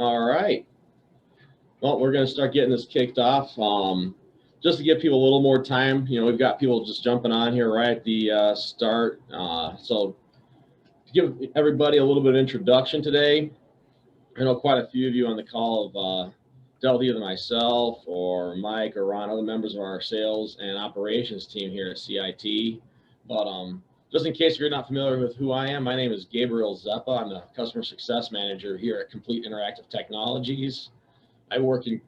All right. Well, we're going to start getting this kicked off. Just to give people a little more time, we've got people just jumping on here right at the start. So to give everybody a little bit of introduction today, I know quite a few of you on the call have dealt with either myself or Mike or Ron, other members of our sales and operations team here at CIT. But just in case you're not familiar with who I am, my name is Gabriel Zeppa. I'm the customer success manager here at Complete Interactive Technologies. I work in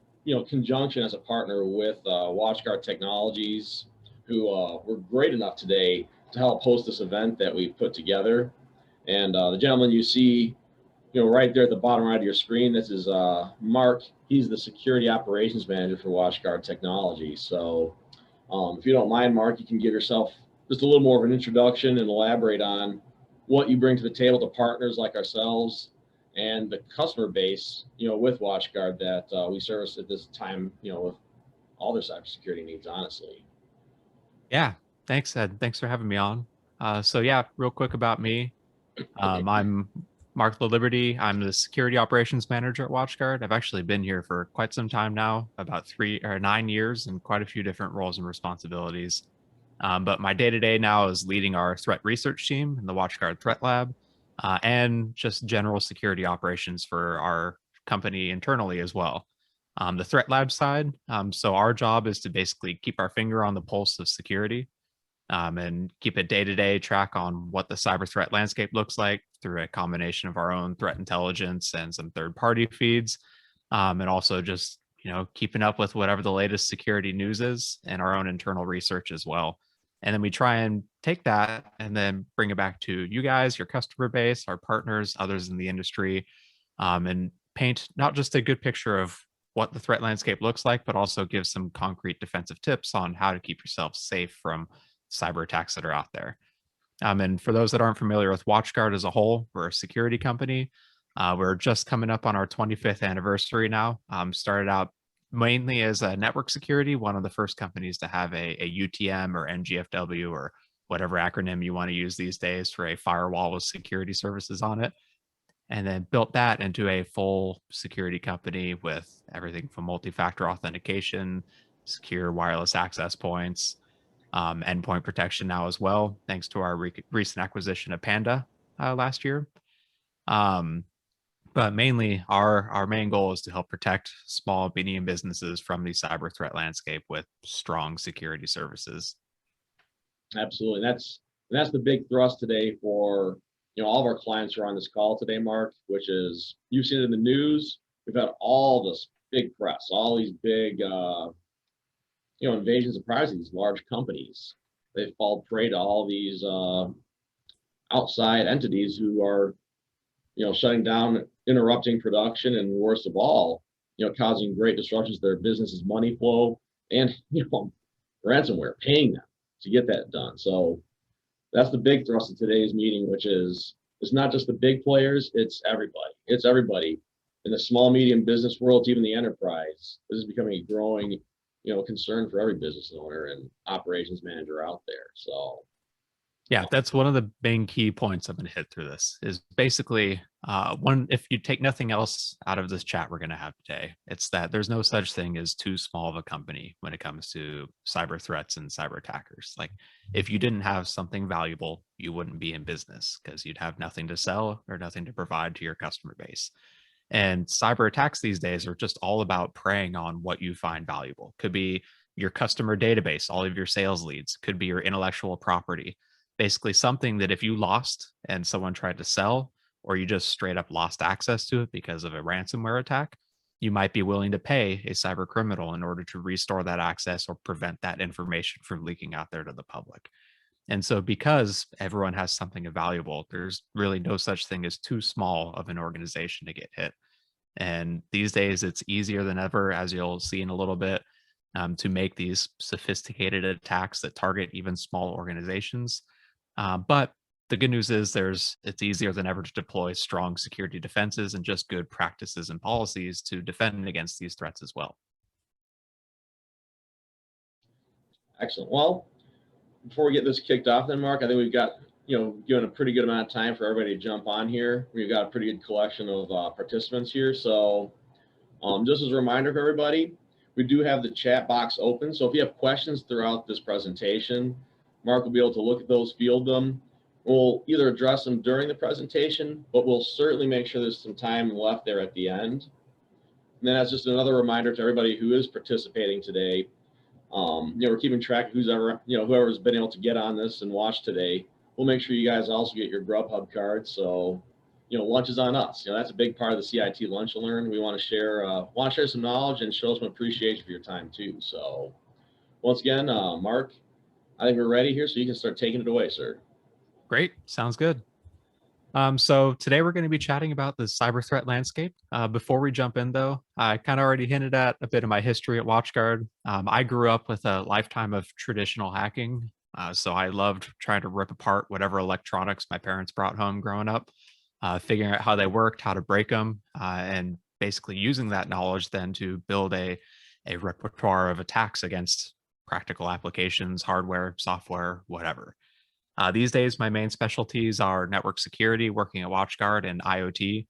conjunction as a partner with WatchGuard Technologies, who were great enough today to help host this event that we put together. And the gentleman you see, right there at the bottom right of your screen, this is Mark. He's the security operations manager for WatchGuard Technology. So if you don't mind, Mark, you can give yourself just a little more of an introduction and elaborate on what you bring to the table to partners like ourselves and the customer base, with WatchGuard that we service at this time, with all their cybersecurity needs, honestly. Yeah, thanks, Ed. Thanks for having me on. So yeah, real quick about me. I'm Marc Laliberte. I'm the security operations manager at WatchGuard. I've actually been here for quite some time now, about 9 years, and quite a few different roles and responsibilities. But my day-to-day now is leading our threat research team in the WatchGuard Threat Lab, and just general security operations for our company internally as well. The Threat Lab side, so our job is to basically keep our finger on the pulse of security, and keep a day-to-day track on what the cyber threat landscape looks like through a combination of our own threat intelligence and some third-party feeds, and also just keeping up with whatever the latest security news is and our own internal research as well. And then we try and take that and then bring it back to you guys, your customer base, our partners, others in the industry, and paint not just a good picture of what the threat landscape looks like, but also give some concrete defensive tips on how to keep yourself safe from cyber attacks that are out there. And for those that aren't familiar with WatchGuard as a whole, we're a security company. We're just coming up on our 25th anniversary now. Started out mainly as a network security, one of the first companies to have a UTM or NGFW or whatever acronym you want to use these days for a firewall with security services on it. And then built that into a full security company with everything from multi-factor authentication, secure wireless access points, endpoint protection now as well, thanks to our recent acquisition of Panda last year. But mainly our main goal is to help protect small, medium businesses from the cyber threat landscape with strong security services. Absolutely. That's the big thrust today for all of our clients who are on this call today, Mark, which is, you've seen it in the news. We've had all this big press, all these big invasions of privacy, these large companies. They've fallen prey to all these outside entities who are shutting down, interrupting production, and worst of all, causing great disruptions to their business's money flow, and ransomware, paying them to get that done. So that's the big thrust of today's meeting, which is, it's not just the big players, it's everybody. It's everybody in the small, medium business world, even the enterprise. This is becoming a growing concern for every business owner and operations manager out there. So yeah, that's one of the main key points I'm going to hit through this is basically if you take nothing else out of this chat we're going to have today, it's that there's no such thing as too small of a company when it comes to cyber threats and cyber attackers. Like, if you didn't have something valuable, you wouldn't be in business because you'd have nothing to sell or nothing to provide to your customer base. And cyber attacks these days are just all about preying on what you find valuable. Could be your customer database, all of your sales leads, could be your intellectual property. Basically something that if you lost and someone tried to sell, or you just straight up lost access to it because of a ransomware attack, you might be willing to pay a cyber criminal in order to restore that access or prevent that information from leaking out there to the public. And so because everyone has something valuable, there's really no such thing as too small of an organization to get hit. And these days it's easier than ever, as you'll see in a little bit, to make these sophisticated attacks that target even small organizations. But the good news is it's easier than ever to deploy strong security defenses and just good practices and policies to defend against these threats as well. Excellent. Well, before we get this kicked off then, Mark, I think we've got given a pretty good amount of time for everybody to jump on here. We've got a pretty good collection of participants here. So just as a reminder for everybody, we do have the chat box open. So if you have questions throughout this presentation, Marc will be able to look at those, field them. We'll either address them during the presentation, but we'll certainly make sure there's some time left there at the end. And then that's just another reminder to everybody who is participating today. We're keeping track of whoever's been able to get on this and watch today. We'll make sure you guys also get your Grubhub card. So, lunch is on us. That's a big part of the CIT Lunch and Learn. We want to share some knowledge and show some appreciation for your time too. So, once again, Marc, I think we're ready here, so you can start taking it away, sir. Great, sounds good. So today we're going to be chatting about the cyber threat landscape. Before we jump in, though, I kind of already hinted at a bit of my history at WatchGuard. I grew up with a lifetime of traditional hacking, so I loved trying to rip apart whatever electronics my parents brought home growing up, figuring out how they worked, how to break them, and basically using that knowledge then to build a repertoire of attacks against practical applications, hardware, software, whatever. These days, my main specialties are network security, working at WatchGuard, and IoT.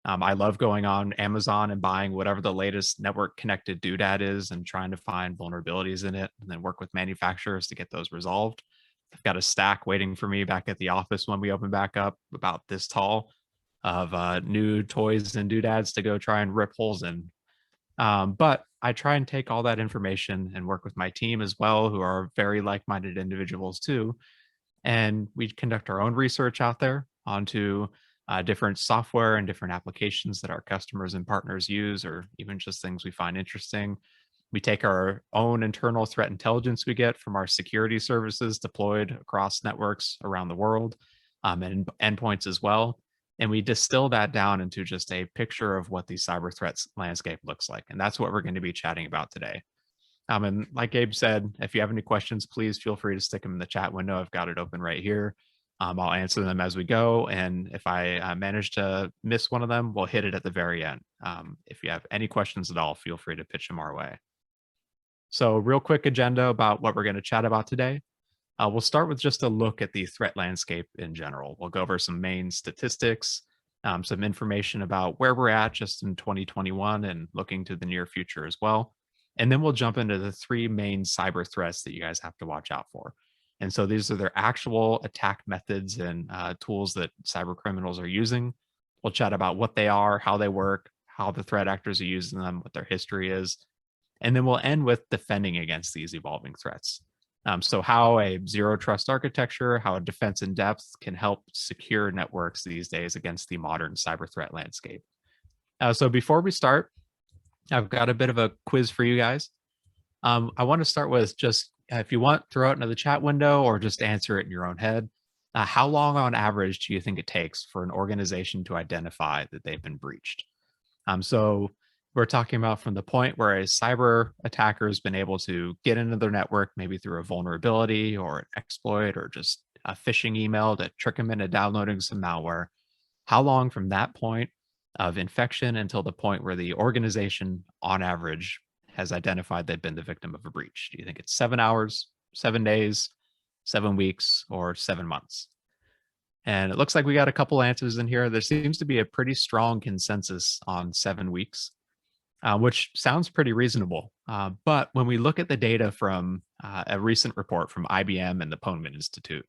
I love going on Amazon and buying whatever the latest network connected doodad is and trying to find vulnerabilities in it and then work with manufacturers to get those resolved. I've got a stack waiting for me back at the office when we open back up, about this tall, of new toys and doodads to go try and rip holes in. But I try and take all that information and work with my team as well, who are very like-minded individuals too. And we conduct our own research out there onto different software and different applications that our customers and partners use, or even just things we find interesting. We take our own internal threat intelligence we get from our security services deployed across networks around the world, and endpoints as well. And we distill that down into just a picture of what the cyber threats landscape looks like. And that's what we're going to be chatting about today. And like Gabe said, if you have any questions, please feel free to stick them in the chat window. I've got it open right here. I'll answer them as we go. And if I manage to miss one of them, we'll hit it at the very end. If you have any questions at all, feel free to pitch them our way. So real quick agenda about what we're going to chat about today. We'll start with just a look at the threat landscape in general. We'll go over some main statistics, some information about where we're at just in 2021 and looking to the near future as well. And then we'll jump into the three main cyber threats that you guys have to watch out for. And so these are their actual attack methods and tools that cyber criminals are using. We'll chat about what they are, how they work, how the threat actors are using them, what their history is. And then we'll end with defending against these evolving threats. So how a zero trust architecture, how a defense in depth can help secure networks these days against the modern cyber threat landscape. So before we start, I've got a bit of a quiz for you guys. I want to start with just, if you want, throw it into the chat window or just answer it in your own head. How long on average do you think it takes for an organization to identify that they've been breached? So we're talking about from the point where a cyber attacker has been able to get into their network, maybe through a vulnerability or an exploit or just a phishing email to trick them into downloading some malware. How long from that point of infection until the point where the organization, on average, has identified they've been the victim of a breach? Do you think it's 7 hours, 7 days, 7 weeks, or 7 months? And it looks like we got a couple answers in here. There seems to be a pretty strong consensus on 7 weeks, which sounds pretty reasonable. But when we look at the data from a recent report from IBM and the Poneman Institute,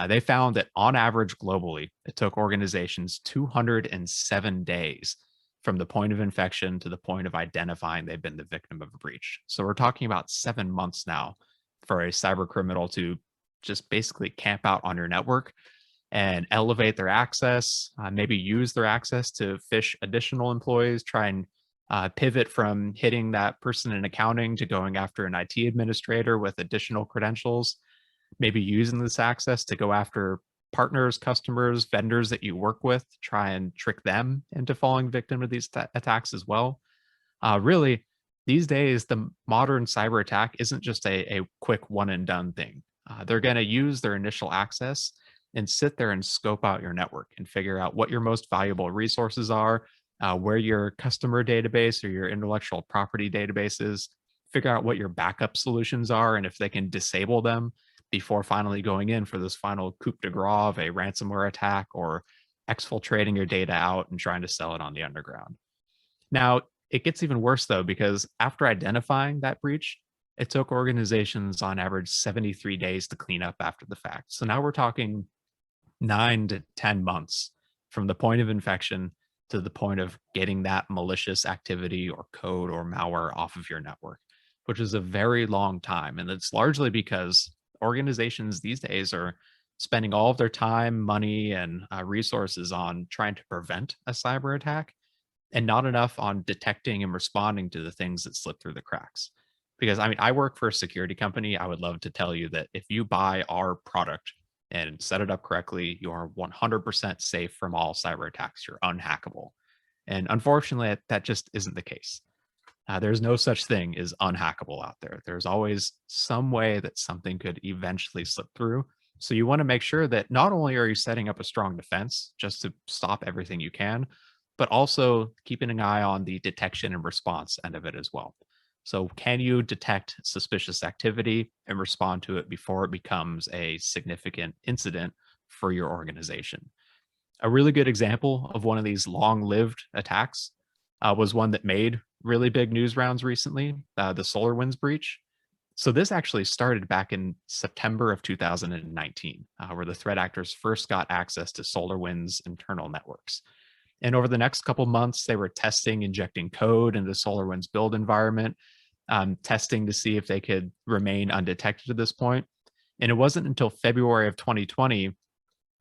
they found that on average globally, it took organizations 207 days from the point of infection to the point of identifying they've been the victim of a breach. So we're talking about 7 months now for a cyber criminal to just basically camp out on your network and elevate their access, maybe use their access to phish additional employees, try and pivot from hitting that person in accounting to going after an IT administrator with additional credentials, maybe using this access to go after partners, customers, vendors that you work with, try and trick them into falling victim to these attacks as well. Really, these days, the modern cyber attack isn't just a quick one and done thing. They're going to use their initial access and sit there and scope out your network and figure out what your most valuable resources are, where your customer database or your intellectual property database is, figure out what your backup solutions are, and if they can disable them, before finally going in for this final coup de grace of a ransomware attack or exfiltrating your data out and trying to sell it on the underground. Now, it gets even worse though, because after identifying that breach, it took organizations on average 73 days to clean up after the fact. So now we're talking 9 to 10 months from the point of infection to the point of getting that malicious activity or code or malware off of your network, which is a very long time. And it's largely because organizations these days are spending all of their time, money, and resources on trying to prevent a cyber attack and not enough on detecting and responding to the things that slip through the cracks. Because I mean, I work for a security company. I would love to tell you that if you buy our product and set it up correctly, you are 100% safe from all cyber attacks. You're unhackable. And unfortunately, that just isn't the case. There's no such thing as unhackable out there. There's always some way that something could eventually slip through. So you want to make sure that not only are you setting up a strong defense just to stop everything you can, but also keeping an eye on the detection and response end of it as well. So can you detect suspicious activity and respond to it before it becomes a significant incident for your organization? A really good example of one of these long-lived attacks was one that made really big news rounds recently, the SolarWinds breach. So this actually started back in September of 2019, where the threat actors first got access to SolarWinds internal networks. And over the next couple months, they were testing, injecting code into SolarWinds build environment, testing to see if they could remain undetected at this point. And it wasn't until February of 2020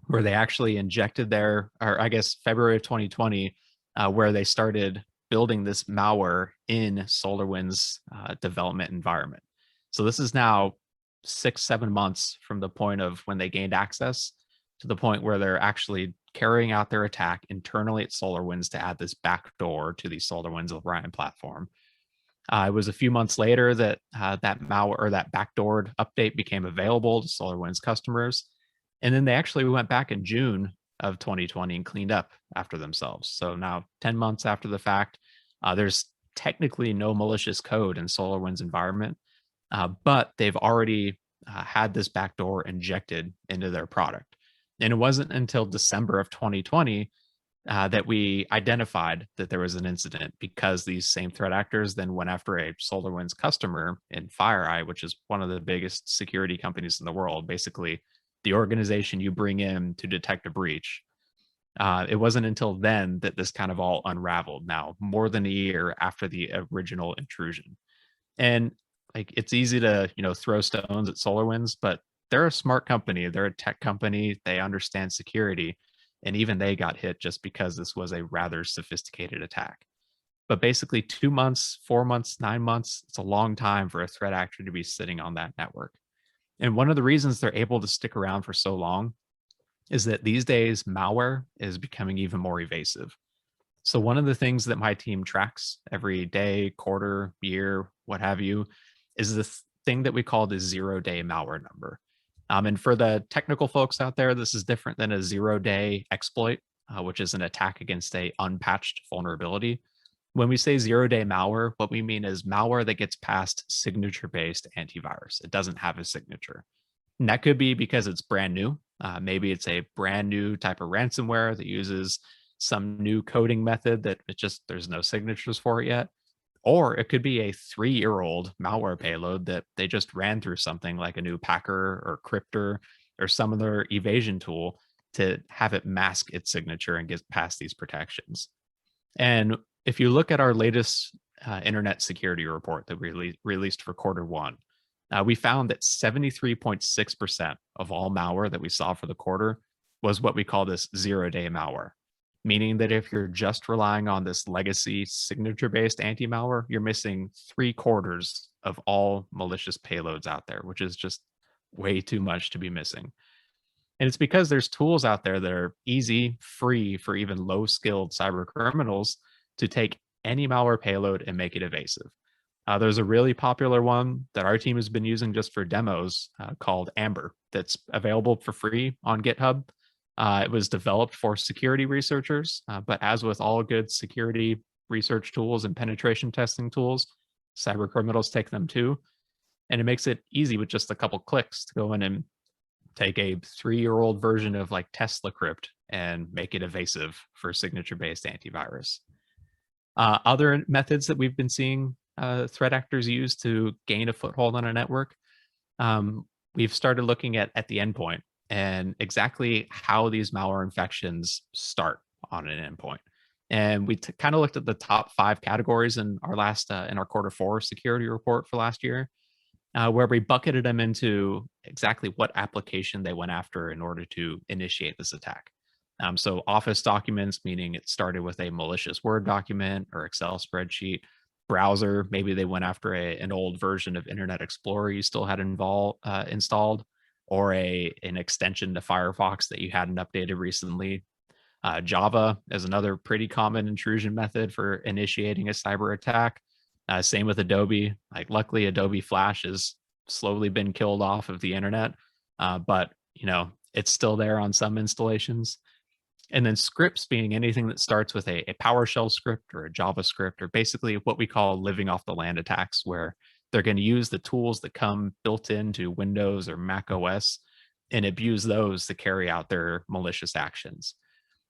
where they actually injected their, or I guess February of 2020, where they started building this malware in SolarWinds development environment. So this is now 6-7 months from the point of when they gained access to the point where they're actually carrying out their attack internally at SolarWinds to add this backdoor to the SolarWinds Orion platform. It was a few months later that that malware or that backdoored update became available to SolarWinds customers. And then they actually went back in June of 2020 and cleaned up after themselves. So now 10 months after the fact, there's technically no malicious code in SolarWinds environment, but they've already had this backdoor injected into their product. And it wasn't until December of 2020 that we identified that there was an incident, because these same threat actors then went after a SolarWinds customer in FireEye, which is one of the biggest security companies in the world, basically the organization you bring in to detect a breach. It wasn't until then that this kind of all unraveled, now more than a year after the original intrusion. And like, it's easy to, throw stones at SolarWinds, but they're a smart company. They're a tech company. They understand security. And even they got hit just because this was a rather sophisticated attack. But basically 2 months, 4 months, 9 months, it's a long time for a threat actor to be sitting on that network. And one of the reasons they're able to stick around for so long is that these days malware is becoming even more evasive. So one of the things that my team tracks every day, quarter, year, what have you, is this thing that we call the 0-day malware number. And for the technical folks out there, this is different than a 0-day exploit, which is an attack against a unpatched vulnerability. When we say 0-day malware, what we mean is malware that gets past signature-based antivirus. It doesn't have a signature. And that could be because it's brand new. Maybe it's a brand new type of ransomware that uses some new coding method that there's no signatures for it yet. Or it could be a 3-year-old malware payload that they just ran through something like a new packer or cryptor or some other evasion tool to have it mask its signature and get past these protections. And if you look at our latest internet security report that we released for Q1, we found that 73.6% of all malware that we saw for the quarter was what we call this 0-day malware. Meaning that if you're just relying on this legacy signature-based anti-malware, you're missing 3/4 of all malicious payloads out there, which is just way too much to be missing. And it's because there's tools out there that are easy, free for even low-skilled cyber criminals to take any malware payload and make it evasive. There's a really popular one that our team has been using just for demos called Amber, that's available for free on GitHub. It was developed for security researchers, but as with all good security research tools and penetration testing tools, cyber criminals take them too. And it makes it easy with just a couple clicks to go in and take a 3-year-old version of like Tesla Crypt and make it evasive for signature-based antivirus. Other methods that we've been seeing threat actors use to gain a foothold on a network, we've started looking at the endpoint and exactly how these malware infections start on an endpoint. And we kind of looked at the top 5 categories in our last in our quarter 4 security report for last year, where we bucketed them into exactly what application they went after in order to initiate this attack. So Office documents, meaning it started with a malicious Word document or Excel spreadsheet. Browser, maybe they went after an old version of Internet Explorer you still had installed, or an extension to Firefox that you hadn't updated recently. Java is another pretty common intrusion method for initiating a cyber attack. Same with Adobe. Like, luckily, Adobe Flash has slowly been killed off of the internet, but it's still there on some installations. And then scripts being anything that starts with a PowerShell script or a JavaScript, or basically what we call living off the land attacks, where they're going to use the tools that come built into Windows or Mac OS and abuse those to carry out their malicious actions.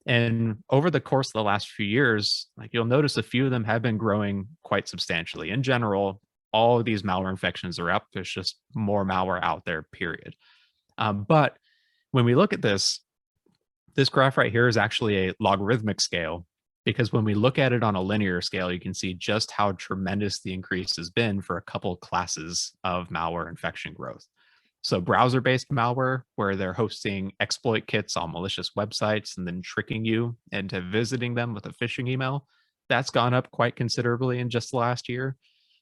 And over the course of the last few years, like, you'll notice a few of them have been growing quite substantially. In general, all of these malware infections are up. There's just more malware out there, period. But when we look at this graph right here is actually a logarithmic scale, because when we look at it on a linear scale, you can see just how tremendous the increase has been for a couple of classes of malware infection growth. So browser-based malware, where they're hosting exploit kits on malicious websites and then tricking you into visiting them with a phishing email, that's gone up quite considerably in just the last year.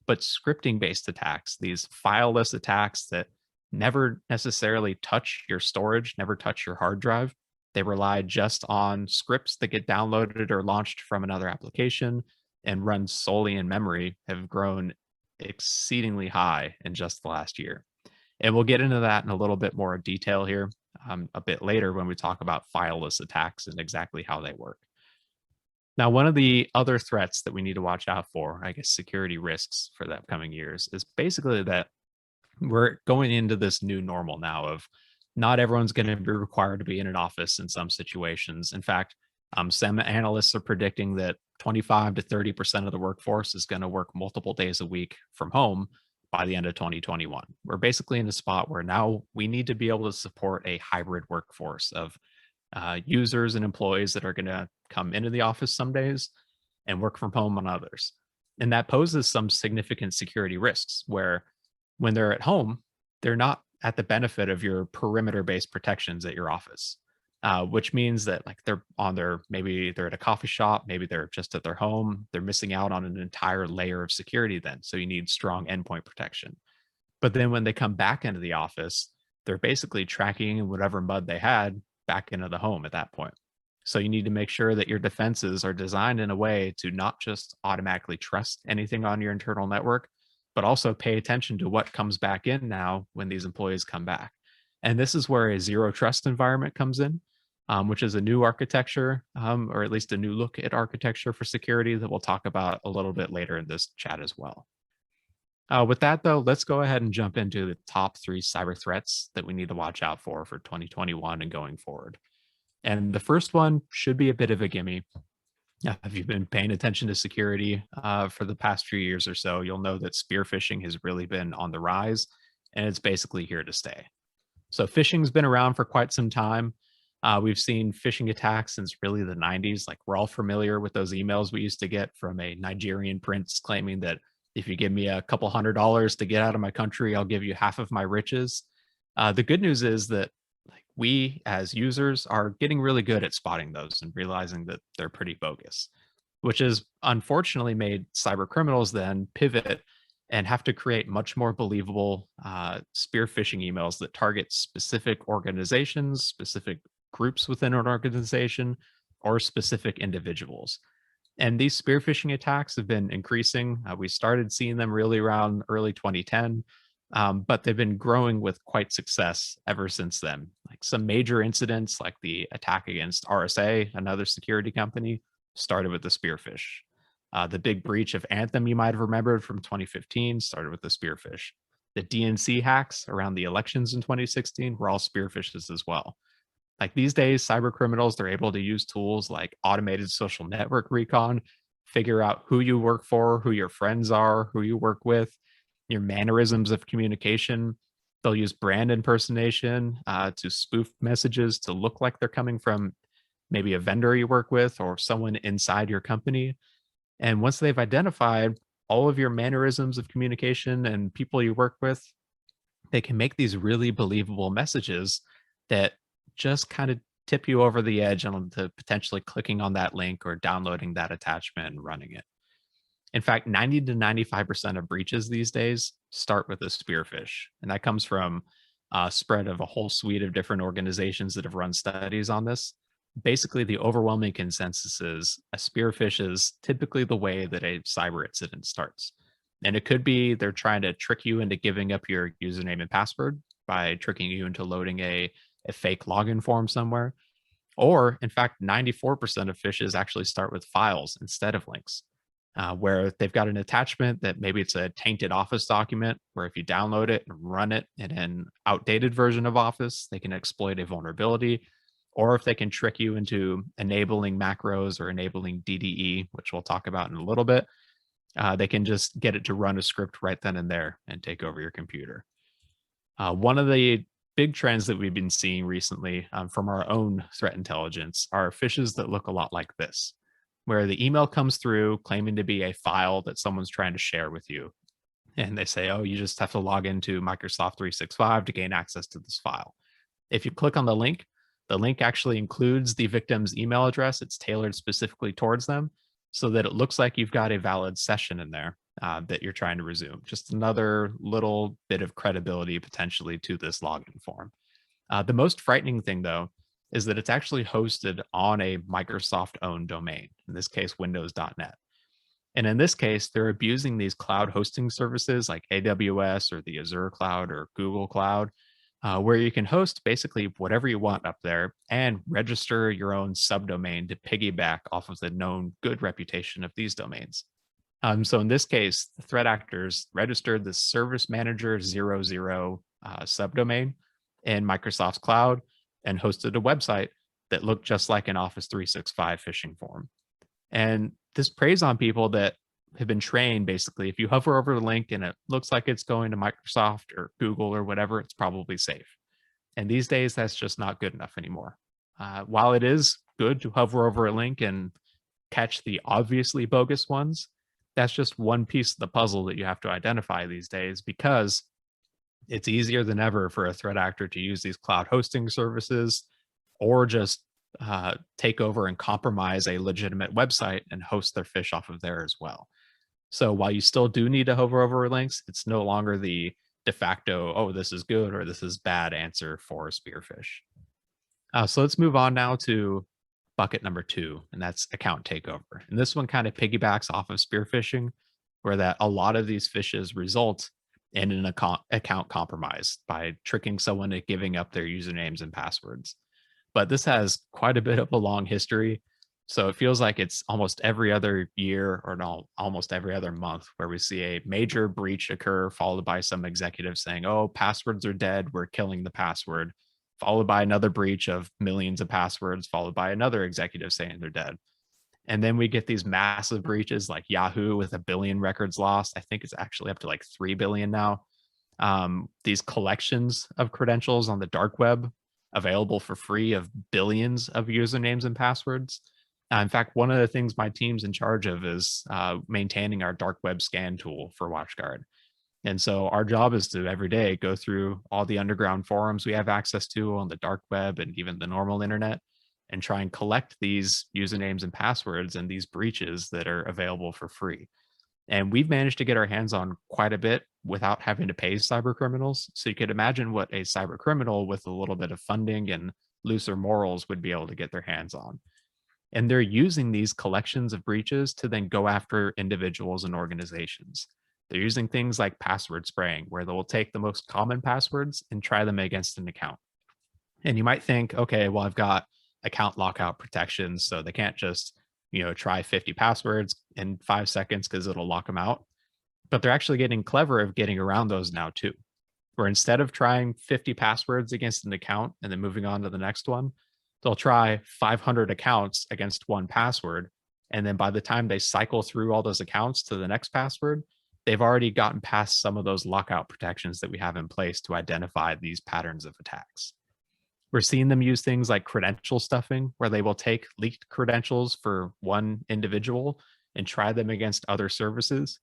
But scripting-based attacks, these fileless attacks that never necessarily touch your storage, never touch your hard drive, they rely just on scripts that get downloaded or launched from another application and run solely in memory, have grown exceedingly high in just the last year. And we'll get into that in a little bit more detail here a bit later when we talk about fileless attacks and exactly how they work. Now, one of the other threats that we need to watch out for, I guess security risks for the upcoming years, is basically that we're going into this new normal now of not everyone's going to be required to be in an office in some situations. In fact, some analysts are predicting that 25 to 30% of the workforce is going to work multiple days a week from home by the end of 2021. We're basically in a spot where now we need to be able to support a hybrid workforce of users and employees that are going to come into the office some days and work from home on others. And that poses some significant security risks, where when they're at home, they're not at the benefit of your perimeter-based protections at your office, which means that, like, maybe they're at a coffee shop, maybe they're just at their home, they're missing out on an entire layer of security then. So you need strong endpoint protection. But then when they come back into the office, they're basically tracking whatever mud they had back into the home at that point. So you need to make sure that your defenses are designed in a way to not just automatically trust anything on your internal network, but also pay attention to what comes back in now when these employees come back. And this is where a zero trust environment comes in, which is a new architecture, or at least a new look at architecture for security that we'll talk about a little bit later in this chat as well. With that, though, let's go ahead and jump into the top 3 cyber threats that we need to watch out for 2021 and going forward. And the first one should be a bit of a gimme. If you've been paying attention to security for the past few years or so, you'll know that spear phishing has really been on the rise, and it's basically here to stay. So phishing's been around for quite some time. We've seen phishing attacks since really the 90s. Like, we're all familiar with those emails we used to get from a Nigerian prince claiming that if you give me a couple $100 to get out of my country, I'll give you half of my riches. The good news is that, like, we as users are getting really good at spotting those and realizing that they're pretty bogus, which has unfortunately made cyber criminals then pivot and have to create much more believable spear phishing emails that target specific organizations, specific groups within an organization, or specific individuals. And these spear phishing attacks have been increasing. We started seeing them really around early 2010. But they've been growing with quite success ever since then. Like, some major incidents, like the attack against RSA, another security company, started with the spearfish. The big breach of Anthem, you might have remembered from 2015, started with the spearfish. The DNC hacks around the elections in 2016 were all spear phishes as well. Like these days, cyber criminals, they're able to use tools like automated social network recon, figure out who you work for, who your friends are, who you work with, your mannerisms of communication. They'll use brand impersonation to spoof messages to look like they're coming from maybe a vendor you work with or someone inside your company. And once they've identified all of your mannerisms of communication and people you work with, they can make these really believable messages that just kind of tip you over the edge onto potentially clicking on that link or downloading that attachment and running it. In fact, 90 to 95% of breaches these days start with a spearfish. And that comes from a spread of a whole suite of different organizations that have run studies on this. Basically, the overwhelming consensus is a spearfish is typically the way that a cyber incident starts. And it could be they're trying to trick you into giving up your username and password by tricking you into loading a fake login form somewhere. Or, in fact, 94% of phishes actually start with files instead of links, where they've got an attachment that maybe it's a tainted Office document, where if you download it and run it in an outdated version of Office, they can exploit a vulnerability. Or if they can trick you into enabling macros or enabling DDE, which we'll talk about in a little bit, they can just get it to run a script right then and there and take over your computer. One of the big trends that we've been seeing recently from our own threat intelligence are phishes that look a lot like this, where the email comes through claiming to be a file that someone's trying to share with you. And they say, oh, you just have to log into Microsoft 365 to gain access to this file. If you click on the link actually includes the victim's email address. It's tailored specifically towards them so that it looks like you've got a valid session in there that you're trying to resume. Just another little bit of credibility potentially to this login form. The most frightening thing, though, is that it's actually hosted on a Microsoft-owned domain, in this case, windows.net. And in this case, they're abusing these cloud hosting services like AWS or the Azure Cloud or Google Cloud, where you can host basically whatever you want up there and register your own subdomain to piggyback off of the known good reputation of these domains. So in this case, the threat actors registered the Service Manager 00 subdomain in Microsoft's cloud and hosted a website that looked just like an Office 365 phishing form. And this preys on people that have been trained basically, if you hover over the link and it looks like it's going to Microsoft or Google or whatever, it's probably safe. And these days, that's just not good enough anymore. While it is good to hover over a link and catch the obviously bogus ones, that's just one piece of the puzzle that you have to identify these days, because it's easier than ever for a threat actor to use these cloud hosting services or just take over and compromise a legitimate website and host their phish off of there as well. So while you still do need to hover over links, it's no longer the de facto, oh, this is good or this is bad answer for a spearfish. So let's move on now to bucket number 2, and that's account takeover. And this one kind of piggybacks off of spear phishing, where that a lot of these phishes result in an account compromise by tricking someone into giving up their usernames and passwords. But this has quite a bit of a long history. So it feels like it's almost every other year or no, almost every other month where we see a major breach occur, followed by some executive saying, oh, passwords are dead, we're killing the password, followed by another breach of millions of passwords, followed by another executive saying they're dead. And then we get these massive breaches like Yahoo with 1 billion records lost. I think it's actually up to like 3 billion now. These collections of credentials on the dark web available for free of billions of usernames and passwords. In fact, one of the things my team's in charge of is maintaining our dark web scan tool for WatchGuard. And so our job is to every day go through all the underground forums we have access to on the dark web and even the normal internet and try and collect these usernames and passwords and these breaches that are available for free. And we've managed to get our hands on quite a bit without having to pay cyber criminals. So you could imagine what a cyber criminal with a little bit of funding and looser morals would be able to get their hands on. And they're using these collections of breaches to then go after individuals and organizations. They're using things like password spraying, where they will take the most common passwords and try them against an account. And you might think, okay, well, I've got account lockout protections, so they can't just, try 50 passwords in 5 seconds because it'll lock them out. But they're actually getting clever of getting around those now too. where instead of trying 50 passwords against an account and then moving on to the next one, they'll try 500 accounts against one password. And then by the time they cycle through all those accounts to the next password, they've already gotten past some of those lockout protections that we have in place to identify these patterns of attacks. We're seeing them use things like credential stuffing, where they will take leaked credentials for one individual and try them against other services.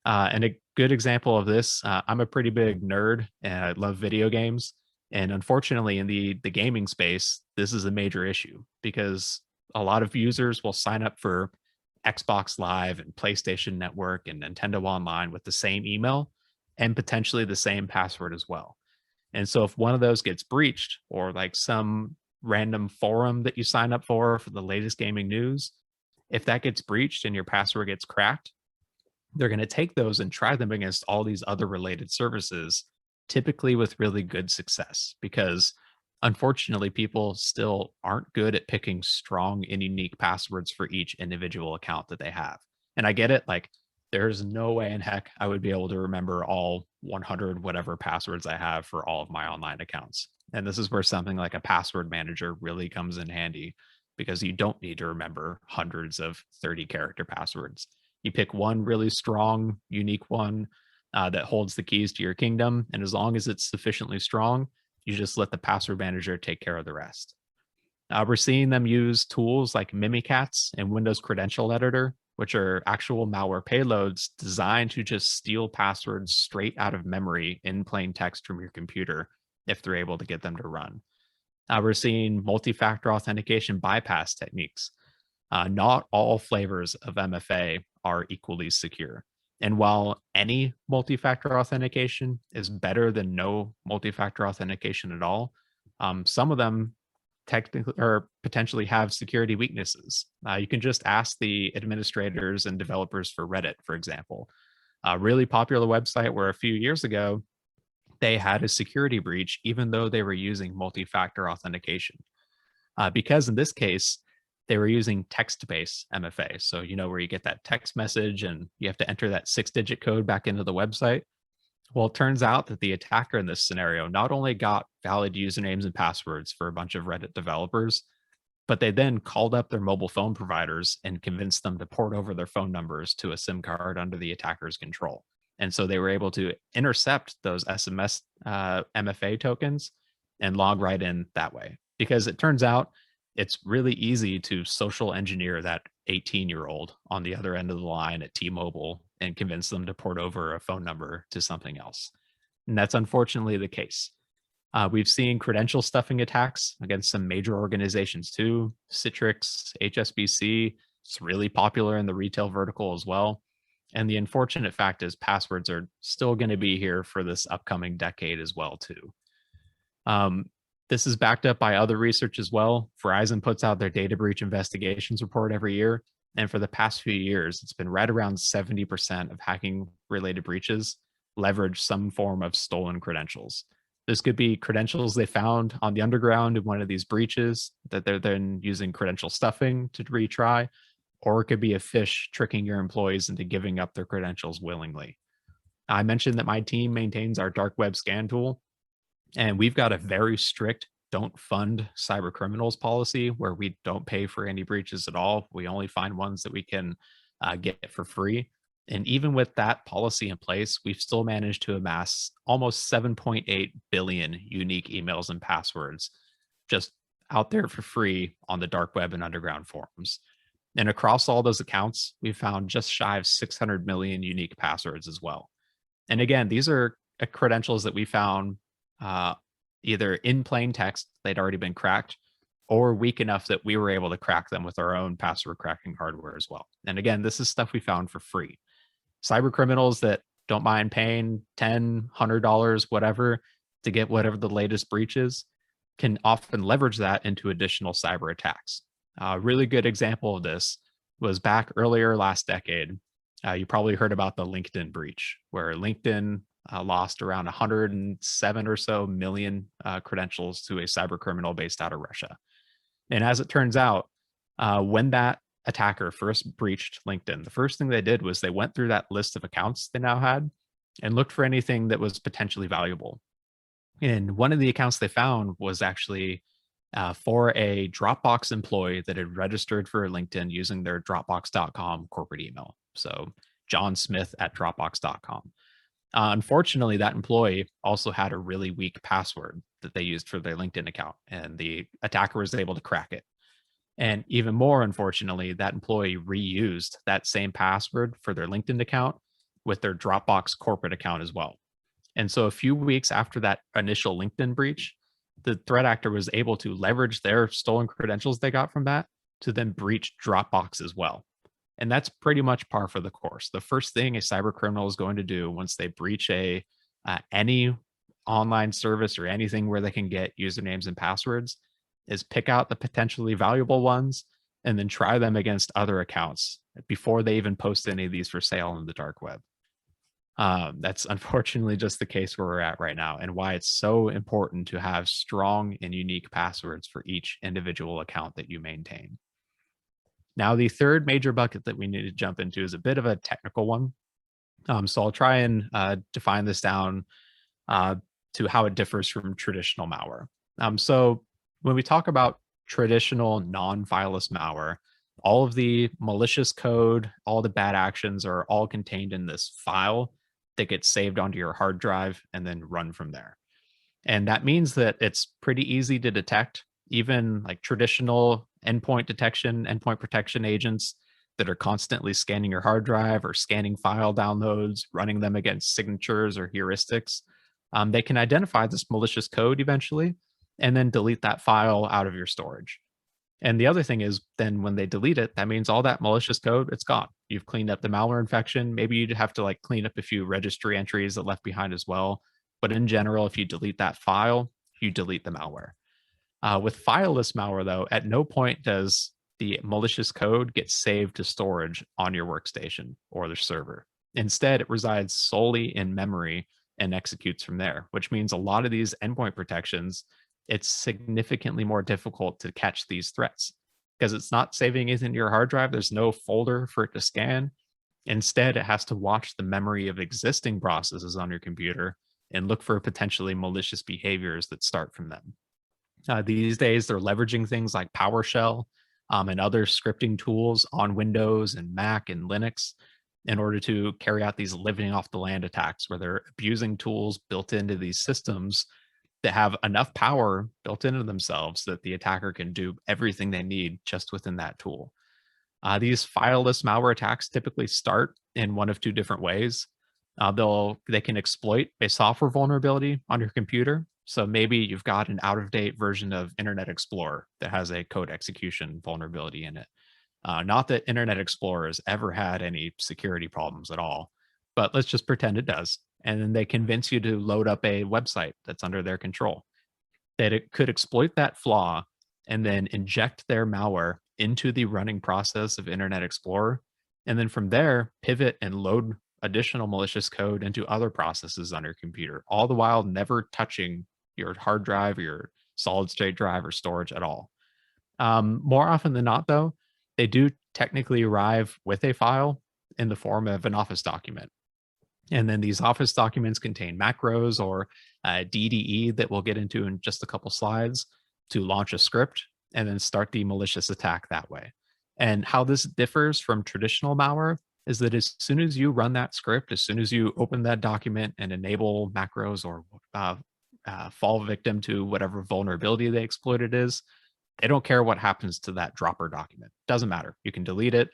And a good example of this, I'm a pretty big nerd and I love video games. And unfortunately, in the gaming space, this is a major issue because a lot of users will sign up for Xbox Live and PlayStation Network and Nintendo Online with the same email and potentially the same password as well. And so if one of those gets breached, or like some random forum that you sign up for the latest gaming news, if that gets breached and your password gets cracked, they're going to take those and try them against all these other related services, typically with really good success, because unfortunately, people still aren't good at picking strong and unique passwords for each individual account that they have. And I get it. Like, there's no way in heck I would be able to remember all 100 whatever passwords I have for all of my online accounts. And this is where something like a password manager really comes in handy, because you don't need to remember hundreds of 30-character passwords. You pick one really strong, unique one that holds the keys to your kingdom. And as long as it's sufficiently strong, you just let the password manager take care of the rest. We're seeing them use tools like Mimikatz and Windows Credential Editor, which are actual malware payloads designed to just steal passwords straight out of memory in plain text from your computer if they're able to get them to run. We're seeing multi-factor authentication bypass techniques. Not all flavors of MFA are equally secure. And while any multi-factor authentication is better than no multi-factor authentication at all, some of them technically or potentially have security weaknesses. You can just ask the administrators and developers for Reddit, for example. A really popular website where a few years ago, they had a security breach, even though they were using multi-factor authentication. Because in this case, they were using text-based MFA. So, where you get that text message and you have to enter that 6-digit code back into the website. Well, it turns out that the attacker in this scenario not only got valid usernames and passwords for a bunch of Reddit developers, but they then called up their mobile phone providers and convinced them to port over their phone numbers to a SIM card under the attacker's control. And so they were able to intercept those SMS MFA tokens and log right in that way. Because it turns out it's really easy to social engineer that 18-year-old on the other end of the line at T-Mobile and convince them to port over a phone number to something else. And that's unfortunately the case. We've seen credential stuffing attacks against some major organizations too. Citrix, HSBC, it's really popular in the retail vertical as well. And the unfortunate fact is passwords are still going to be here for this upcoming decade as well too. This is backed up by other research as well. Verizon puts out their data breach investigations report every year. And for the past few years, it's been right around 70% of hacking related breaches leverage some form of stolen credentials. This could be credentials they found on the underground in one of these breaches that they're then using credential stuffing to retry, or it could be a phish tricking your employees into giving up their credentials willingly. I mentioned that my team maintains our dark web scan tool, and we've got a very strict don't fund cyber criminals policy where we don't pay for any breaches at all. We only find ones that we can get for free. And even with that policy in place, we've still managed to amass almost 7.8 billion unique emails and passwords just out there for free on the dark web and underground forums. And across all those accounts, we found just shy of 600 million unique passwords as well. And again, these are credentials that we found either in plain text, they'd already been cracked, or weak enough that we were able to crack them with our own password cracking hardware as well. And again, this is stuff we found for free. Cyber criminals that don't mind paying $10, $100, whatever, to get whatever the latest breach is, can often leverage that into additional cyber attacks. A really good example of this was back earlier last decade. You probably heard about the LinkedIn breach, where LinkedIn lost around 107 or so million credentials to a cyber criminal based out of Russia. And as it turns out, when that attacker first breached LinkedIn, the first thing they did was they went through that list of accounts they now had and looked for anything that was potentially valuable. And one of the accounts they found was actually for a Dropbox employee that had registered for LinkedIn using their Dropbox.com corporate email. So John Smith at Dropbox.com. Unfortunately, that employee also had a really weak password that they used for their LinkedIn account, and the attacker was able to crack it. And even more unfortunately, that employee reused that same password for their LinkedIn account with their Dropbox corporate account as well. And so a few weeks after that initial LinkedIn breach, the threat actor was able to leverage their stolen credentials they got from that to then breach Dropbox as well. And that's pretty much par for the course. The first thing a cyber criminal is going to do once they breach a any online service or anything where they can get usernames and passwords is pick out the potentially valuable ones and then try them against other accounts before they even post any of these for sale on the dark web. That's unfortunately just the case where we're at right now, and why it's so important to have strong and unique passwords for each individual account that you maintain. Now, the third major bucket that we need to jump into is a bit of a technical one. So I'll try and define this down to how it differs from traditional malware. So when we talk about traditional non-fileless malware, all of the malicious code, all the bad actions are all contained in this file that gets saved onto your hard drive and then run from there. And that means that it's pretty easy to detect, even like traditional endpoint detection, endpoint protection agents that are constantly scanning your hard drive or scanning file downloads, running them against signatures or heuristics. They can identify this malicious code eventually and then delete that file out of your storage. And the other thing is then when they delete it, that means all that malicious code, it's gone. You've cleaned up the malware infection. Maybe you'd have to like clean up a few registry entries that left behind as well. But in general, if you delete that file, you delete the malware. With fileless malware, though, at no point does the malicious code get saved to storage on your workstation or the server. Instead, it resides solely in memory and executes from there, which means a lot of these endpoint protections, it's significantly more difficult to catch these threats because it's not saving anything to your hard drive. There's no folder for it to scan. Instead, it has to watch the memory of existing processes on your computer and look for potentially malicious behaviors that start from them. These days, they're leveraging things like PowerShell and other scripting tools on Windows and Mac and Linux in order to carry out these living off the land attacks where they're abusing tools built into these systems that have enough power built into themselves that the attacker can do everything they need just within that tool. These fileless malware attacks typically start in one of two different ways. They can exploit a software vulnerability on your computer. So maybe you've got an out-of-date version of Internet Explorer that has a code execution vulnerability in it. Not that Internet Explorer has ever had any security problems at all, but let's just pretend it does. And then they convince you to load up a website that's under their control. That it could exploit that flaw and then inject their malware into the running process of Internet Explorer. And then from there, pivot and load additional malicious code into other processes on your computer, all the while never touching your hard drive or your solid state drive or storage at all. More often than not, though, they do technically arrive with a file in the form of an Office document. And then these Office documents contain macros or DDE that we'll get into in just a couple slides to launch a script and then start the malicious attack that way. And how this differs from traditional malware is that as soon as you run that script, as soon as you open that document and enable macros or fall victim to whatever vulnerability they exploited is, they don't care what happens to that dropper document. Doesn't matter. You can delete it.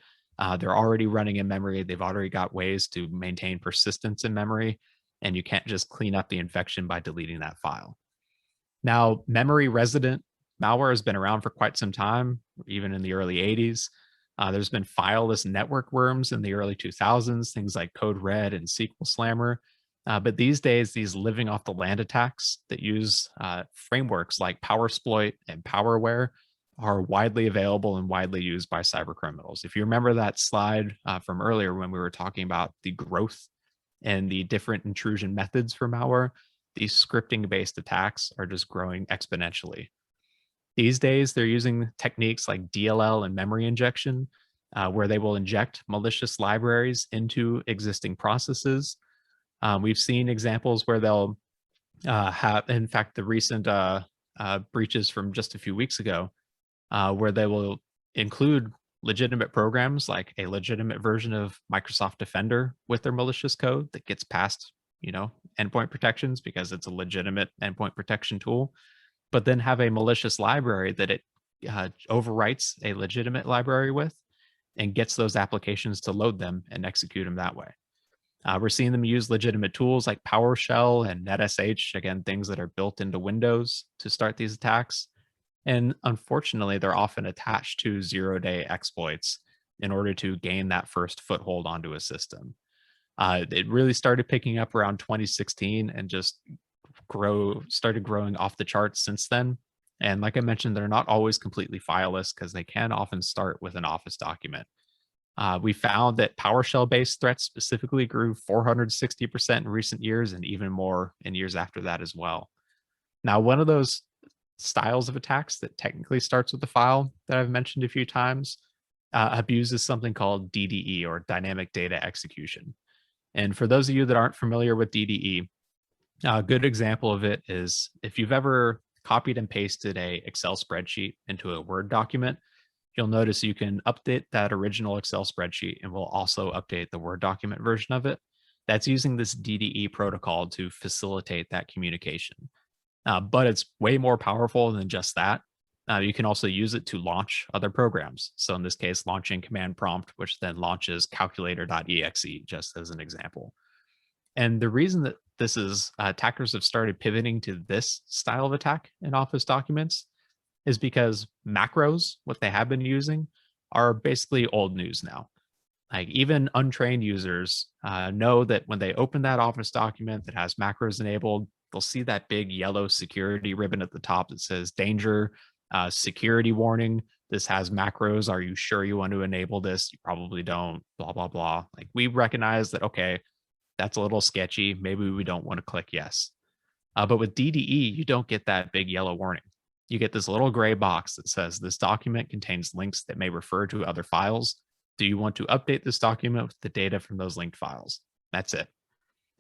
They're already running in memory. They've already got ways to maintain persistence in memory, and you can't just clean up the infection by deleting that file. Now, memory resident malware has been around for quite some time, even in the early 80s. There's been fileless network worms in the early 2000s, things like Code Red and SQL Slammer. But these days, these living off the land attacks that use frameworks like PowerSploit and PowerWare are widely available and widely used by cyber criminals. If you remember that slide from earlier when we were talking about the growth and the different intrusion methods for malware, these scripting-based attacks are just growing exponentially. These days, they're using techniques like DLL and memory injection, where they will inject malicious libraries into existing processes. We've seen examples where they'll Have, in fact, the recent breaches from just a few weeks ago, where they will include legitimate programs like a legitimate version of Microsoft Defender with their malicious code that gets past, endpoint protections because it's a legitimate endpoint protection tool, but then have a malicious library that it overwrites a legitimate library with and gets those applications to load them and execute them that way. We're seeing them use legitimate tools like PowerShell and NetSH, again, things that are built into Windows to start these attacks. And unfortunately, they're often attached to zero-day exploits in order to gain that first foothold onto a system. It really started picking up around 2016 and just started growing off the charts since then. And like I mentioned, they're not always completely fileless because they can often start with an Office document. We found that PowerShell-based threats specifically grew 460% in recent years and even more in years after that as well. Now, one of those styles of attacks that technically starts with a file that I've mentioned a few times abuses something called DDE, or dynamic data execution. And for those of you that aren't familiar with DDE, a good example of it is if you've ever copied and pasted a Excel spreadsheet into a Word document, you'll notice you can update that original Excel spreadsheet and we'll also update the Word document version of it. That's using this DDE protocol to facilitate that communication. But it's way more powerful than just that. You can also use it to launch other programs. So in this case, launching command prompt, which then launches calculator.exe, just as an example. And the reason that this is attackers have started pivoting to this style of attack in Office documents is because macros, what they have been using, are basically old news now. Like even untrained users know that when they open that Office document that has macros enabled, they'll see that big yellow security ribbon at the top that says danger, security warning. This has macros. Are you sure you want to enable this? You probably don't, blah, blah, blah. Like we recognize that, okay, that's a little sketchy. Maybe we don't want to click yes. But with DDE, you don't get that big yellow warning. You get this little gray box that says this document contains links that may refer to other files. Do you want to update this document with the data from those linked files? That's it.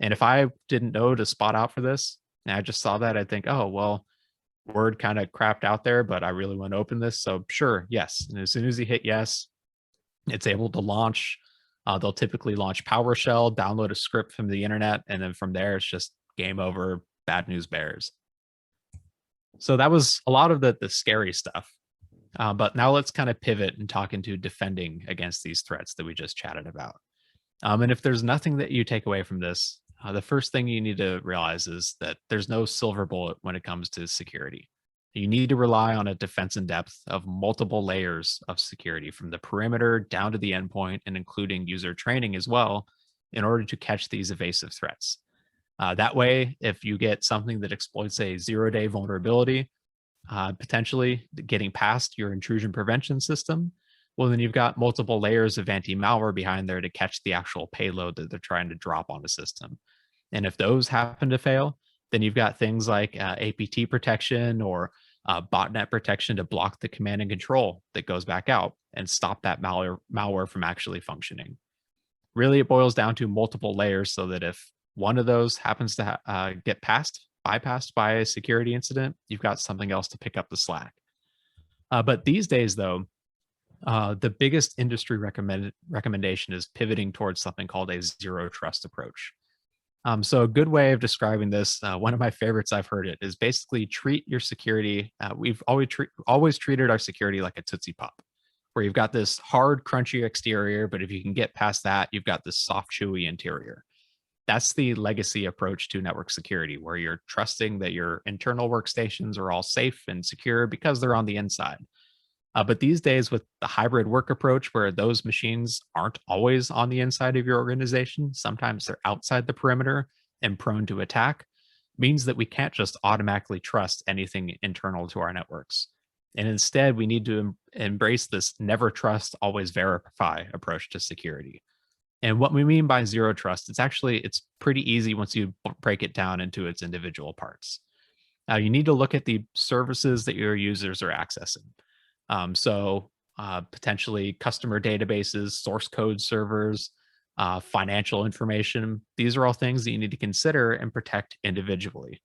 And if I didn't know to spot out for this, and I just saw that, I'd think, oh, well, Word kind of crapped out there, but I really want to open this. So sure, yes. And as soon as you hit yes, it's able to launch. They'll typically launch PowerShell, download a script from the internet, and then from there, it's just game over, bad news bears. So that was a lot of the scary stuff. But now let's kind of pivot and talk into defending against these threats that we just chatted about. And if there's nothing that you take away from this, the first thing you need to realize is that there's no silver bullet when it comes to security. You need to rely on a defense in depth of multiple layers of security from the perimeter down to the endpoint and including user training as well in order to catch these evasive threats. That way, if you get something that exploits a zero-day vulnerability, potentially getting past your intrusion prevention system, well, then you've got multiple layers of anti-malware behind there to catch the actual payload that they're trying to drop on a system. And if those happen to fail, then you've got things like APT protection or botnet protection to block the command and control that goes back out and stop that malware from actually functioning. Really, it boils down to multiple layers so that if one of those happens to get bypassed by a security incident, you've got something else to pick up the slack. But these days, though, the biggest industry recommendation is pivoting towards something called a zero trust approach. So a good way of describing this, one of my favorites I've heard it, is basically treat your security. We've always treated our security like a Tootsie Pop, where you've got this hard, crunchy exterior, but if you can get past that, you've got this soft, chewy interior. That's the legacy approach to network security, where you're trusting that your internal workstations are all safe and secure because they're on the inside. But these days, with the hybrid work approach, where those machines aren't always on the inside of your organization, sometimes they're outside the perimeter and prone to attack, means that we can't just automatically trust anything internal to our networks. And instead, we need to embrace this never trust, always verify approach to security. And what we mean by zero trust, it's pretty easy once you break it down into its individual parts. You need to look at the services that your users are accessing. Potentially customer databases, source code servers, financial information. These are all things that you need to consider and protect individually.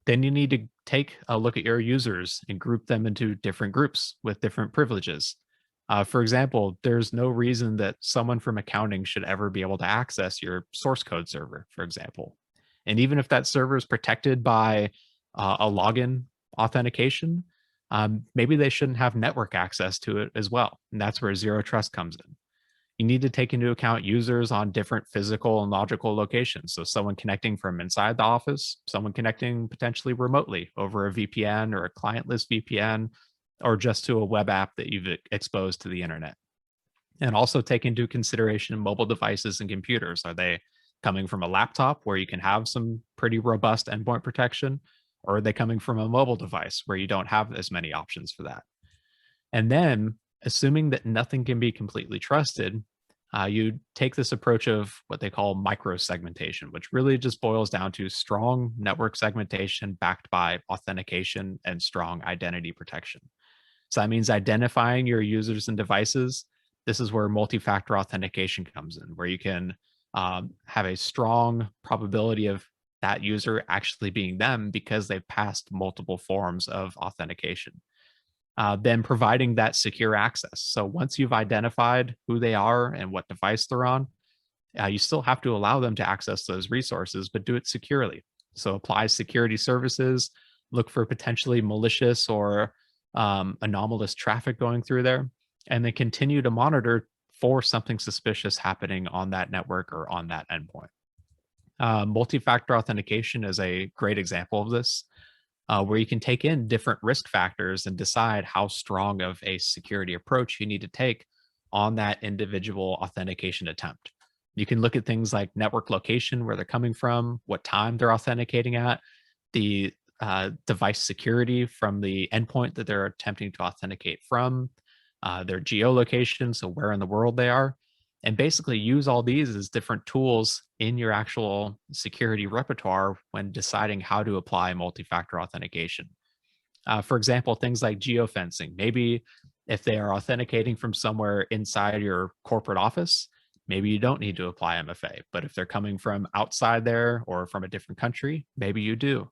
Then you need to take a look at your users and group them into different groups with different privileges. For example, there's no reason that someone from accounting should ever be able to access your source code server, for example. And even if that server is protected by a login authentication, maybe they shouldn't have network access to it as well. And that's where zero trust comes in. You need to take into account users on different physical and logical locations. So, someone connecting from inside the office, someone connecting potentially remotely over a VPN or a clientless VPN, or just to a web app that you've exposed to the internet. And also take into consideration mobile devices and computers. Are they coming from a laptop where you can have some pretty robust endpoint protection? Or are they coming from a mobile device where you don't have as many options for that? And then, assuming that nothing can be completely trusted, you take this approach of what they call micro segmentation, which really just boils down to strong network segmentation backed by authentication and strong identity protection. So that means identifying your users and devices. This is where multi-factor authentication comes in, where you can have a strong probability of that user actually being them because they've passed multiple forms of authentication. Then providing that secure access. So once you've identified who they are and what device they're on, you still have to allow them to access those resources, but do it securely. So apply security services, look for potentially malicious or anomalous traffic going through there, and then continue to monitor for something suspicious happening on that network or on that endpoint. Multi-factor authentication is a great example of this, where you can take in different risk factors and decide how strong of a security approach you need to take on that individual authentication attempt. You can look at things like network location, where they're coming from, what time they're authenticating at, the device security from the endpoint that they're attempting to authenticate from, their geolocation, so where in the world they are, and basically use all these as different tools in your actual security repertoire when deciding how to apply multi-factor authentication. For example, things like geofencing. Maybe if they are authenticating from somewhere inside your corporate office, maybe you don't need to apply MFA. But if they're coming from outside there or from a different country, maybe you do.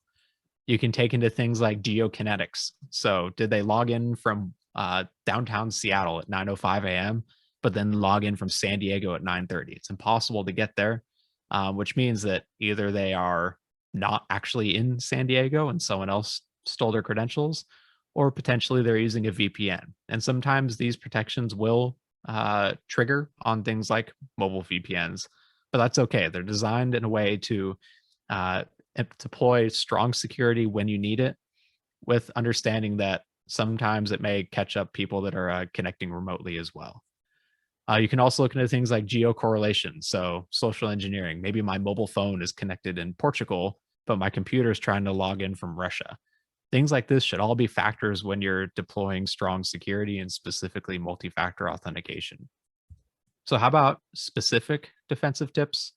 You can take into things like geokinetics. So, did they log in from downtown Seattle at 9:05 a.m., but then log in from San Diego at 9:30? It's impossible to get there, which means that either they are not actually in San Diego and someone else stole their credentials, or potentially they're using a VPN. And sometimes these protections will trigger on things like mobile VPNs, but that's okay. They're designed in a way to uh, deploy strong security when you need it, with understanding that sometimes it may catch up people that are connecting remotely as well. You can also look into things like geocorrelation, so social engineering. Maybe my mobile phone is connected in Portugal, but my computer is trying to log in from Russia. Things like this should all be factors when you're deploying strong security and specifically multi-factor authentication. So, how about specific defensive tips?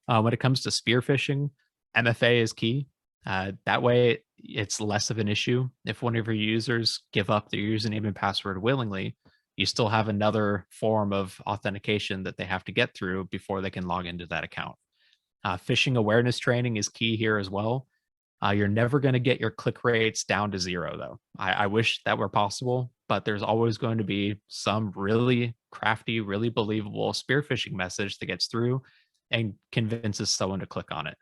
When it comes to spear phishing, MFA is key. That way, it's less of an issue. If one of your users give up their username and password willingly, you still have another form of authentication that they have to get through before they can log into that account. Phishing awareness training is key here as well. You're never going to get your click rates down to zero, though. I wish that were possible, but there's always going to be some really crafty, really believable spear phishing message that gets through and convinces someone to click on it.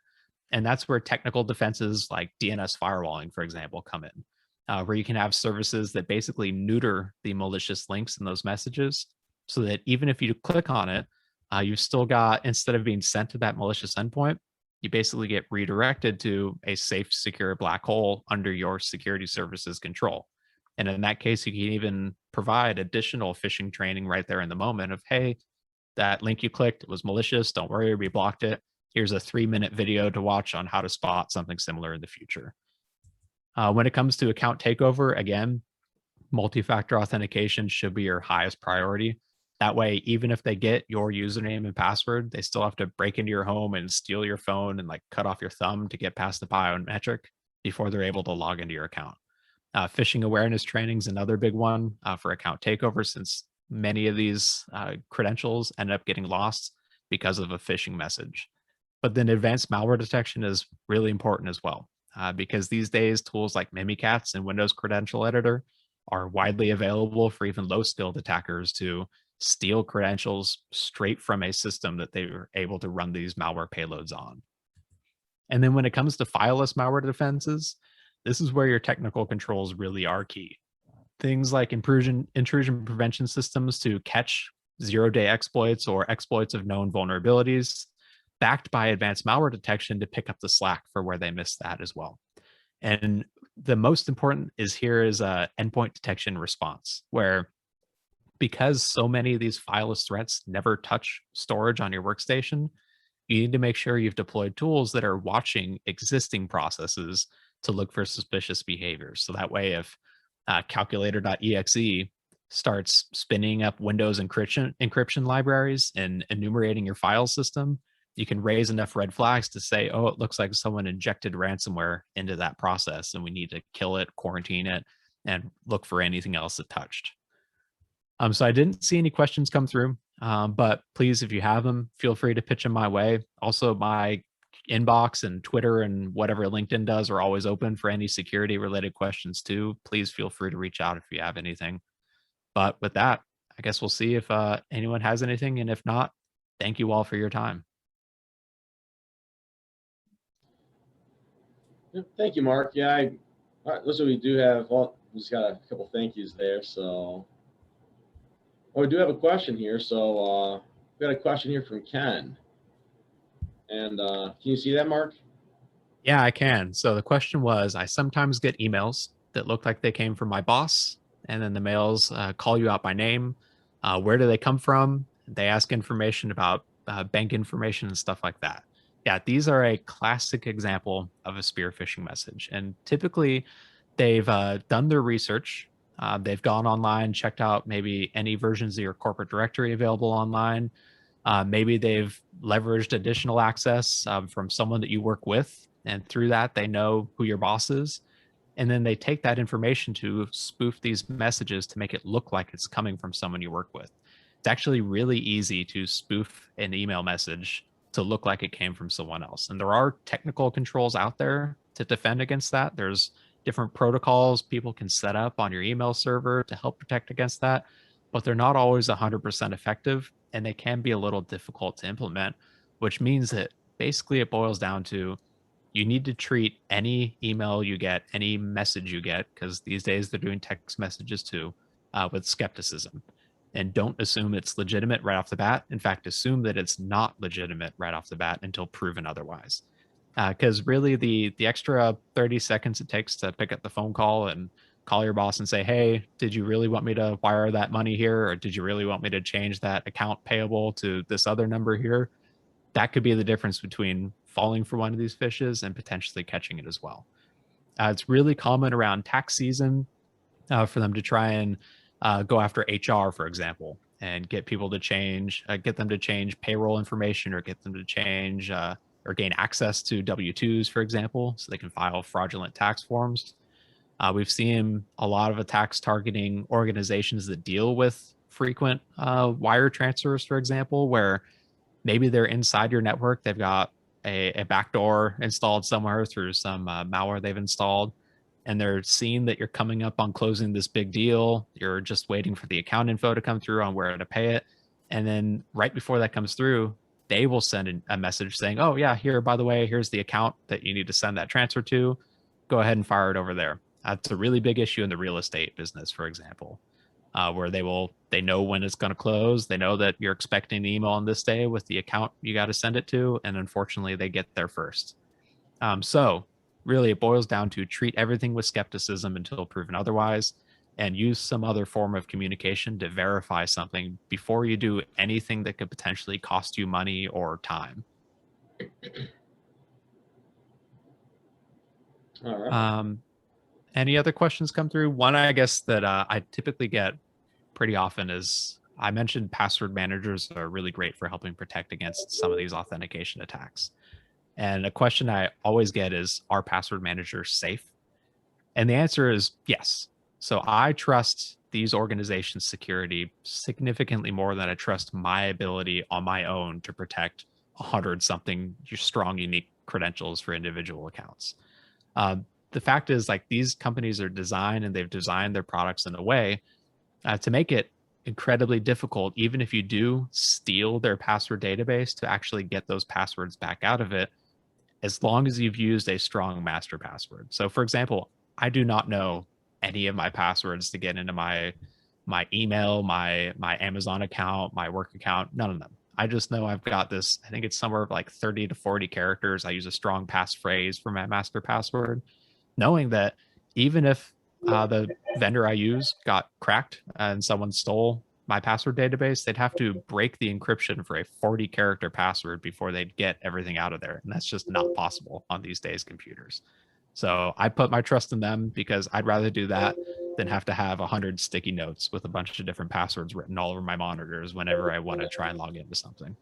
And that's where technical defenses like DNS firewalling, for example, come in, where you can have services that basically neuter the malicious links in those messages so that even if you click on it, you've still got, instead of being sent to that malicious endpoint, you basically get redirected to a safe, secure black hole under your security services control. And in that case, you can even provide additional phishing training right there in the moment of, hey, that link you clicked was malicious. Don't worry, we blocked it. Here's a 3-minute video to watch on how to spot something similar in the future. When it comes to account takeover, again, multi-factor authentication should be your highest priority. That way, even if they get your username and password, they still have to break into your home and steal your phone and like cut off your thumb to get past the biometric before they're able to log into your account. Phishing awareness training is another big one for account takeover, since many of these credentials end up getting lost because of a phishing message. But then advanced malware detection is really important as well. because these days tools like Mimikatz and Windows Credential Editor are widely available for even low-skilled attackers to steal credentials straight from a system that they were able to run these malware payloads on. And then when it comes to fileless malware defenses, this is where your technical controls really are key. Things like intrusion prevention systems to catch zero-day exploits or exploits of known vulnerabilities, backed by advanced malware detection to pick up the slack for where they missed that as well. And the most important is here is endpoint detection response, where because so many of these fileless threats never touch storage on your workstation, you need to make sure you've deployed tools that are watching existing processes to look for suspicious behaviors. So that way, if calculator.exe starts spinning up Windows encryption libraries and enumerating your file system, you can raise enough red flags to say, oh, it looks like someone injected ransomware into that process and we need to kill it, quarantine it, and look for anything else it touched. So I didn't see any questions come through, but please, if you have them, feel free to pitch them my way. Also, my inbox and Twitter and whatever LinkedIn does are always open for any security related questions too. Please feel free to reach out if you have anything. But with that, I guess we'll see if anyone has anything. And if not, thank you all for your time. Thank you, Mark. Yeah, all right, listen, we do have, well, we just got a couple thank yous there. So, we do have a question here. So, we got a question here from Ken. And can you see that, Mark? Yeah, I can. So the question was, I sometimes get emails that look like they came from my boss, and then the mails call you out by name. Where do they come from? They ask information about bank information and stuff like that. Yeah, these are a classic example of a spear phishing message. And typically, they've done their research. They've gone online, checked out maybe any versions of your corporate directory available online. Maybe they've leveraged additional access from someone that you work with. And through that, they know who your boss is. And then they take that information to spoof these messages to make it look like it's coming from someone you work with. It's actually really easy to spoof an email message to look like it came from someone else. And there are technical controls out there to defend against that. There's different protocols people can set up on your email server to help protect against that, but they're not always 100% effective, and they can be a little difficult to implement, which means that basically it boils down to you need to treat any email you get, any message you get, because these days they're doing text messages too, with skepticism. And don't assume it's legitimate right off the bat. In fact, assume that it's not legitimate right off the bat until proven otherwise. Because really the extra 30 seconds it takes to pick up the phone call and call your boss and say, hey, did you really want me to wire that money here? Or did you really want me to change that account payable to this other number here? That could be the difference between falling for one of these fishes and potentially catching it as well. It's really common around tax season for them to try and go after HR, for example, and get people to change, get them to change payroll information or get them to change or gain access to W-2s, for example, so they can file fraudulent tax forms. We've seen a lot of attacks targeting organizations that deal with frequent wire transfers, for example, where maybe they're inside your network. They've got a backdoor installed somewhere through some malware they've installed, and they're seeing that you're coming up on closing this big deal. You're just waiting for the account info to come through on where to pay it. And then right before that comes through, they will send a message saying, oh yeah, here, by the way, here's the account that you need to send that transfer to. Go ahead and fire it over there. That's a really big issue in the real estate business, for example. Where they know when it's going to close. They know that you're expecting the email on this day with the account you got to send it to. And unfortunately, they get there first. So really, it boils down to treat everything with skepticism until proven otherwise, and use some other form of communication to verify something before you do anything that could potentially cost you money or time. All right. Any other questions come through? One, I guess, that I typically get pretty often is, I mentioned password managers are really great for helping protect against some of these authentication attacks. And a question I always get is, are password managers safe? And the answer is yes. So I trust these organizations' security significantly more than I trust my ability on my own to protect 100 something strong, unique credentials for individual accounts. The fact is, like, these companies are designed and they've designed their products in a way to make it incredibly difficult, even if you do steal their password database, to actually get those passwords back out of it, as long as you've used a strong master password. So for example, I do not know any of my passwords to get into my email, my Amazon account, my work account, none of them. I just know I've got this, I think it's somewhere like 30 to 40 characters. I use a strong passphrase for my master password, knowing that even if the vendor I use got cracked and someone stole my password database, they'd have to break the encryption for a 40 character password before they'd get everything out of there. And that's just not possible on these days' computers. So I put my trust in them because I'd rather do that than have to have 100 sticky notes with a bunch of different passwords written all over my monitors whenever I want to try and log into something.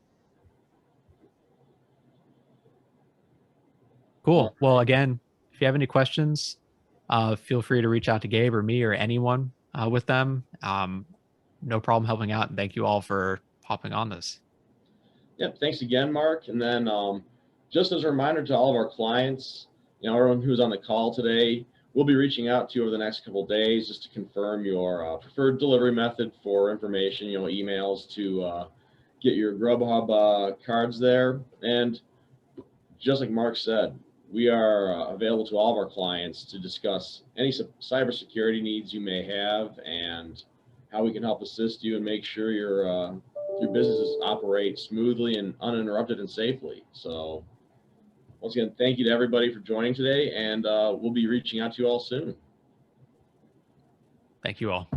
Cool. Well, again, if you have any questions, feel free to reach out to Gabe or me or anyone with them. No problem helping out. And thank you all for hopping on this. Yep. Thanks again, Mark. And then just as a reminder to all of our clients, everyone who's on the call today, we'll be reaching out to you over the next couple of days just to confirm your preferred delivery method for information, emails to get your Grubhub cards there. And just like Mark said, we are available to all of our clients to discuss any cybersecurity needs you may have and how we can help assist you and make sure your businesses operate smoothly and uninterrupted and safely. So once again, thank you to everybody for joining today, and we'll be reaching out to you all soon. Thank you all.